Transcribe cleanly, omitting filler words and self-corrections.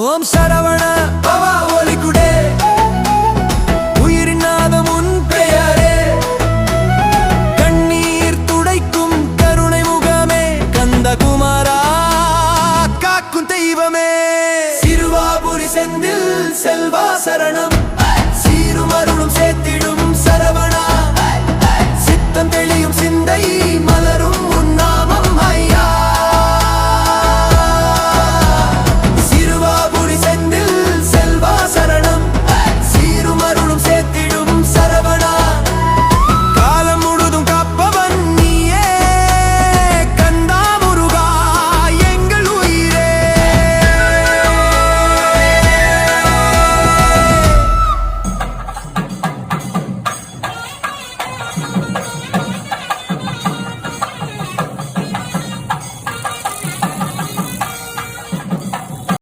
ஓம் சரவண பவா ஒலிக்குடே உயிரின் நாதம் உன் பெயரே கண்ணீர் துடைக்கும் கருணை முகமே கந்தகுமாரா காக்கும் தெய்வமே சிறுவாபுரி செந்தில் செல்வா சரணம் சீரும் அருளும் சேர்த்திடும் சரவணா சித்தம் தெளியும் சிந்தை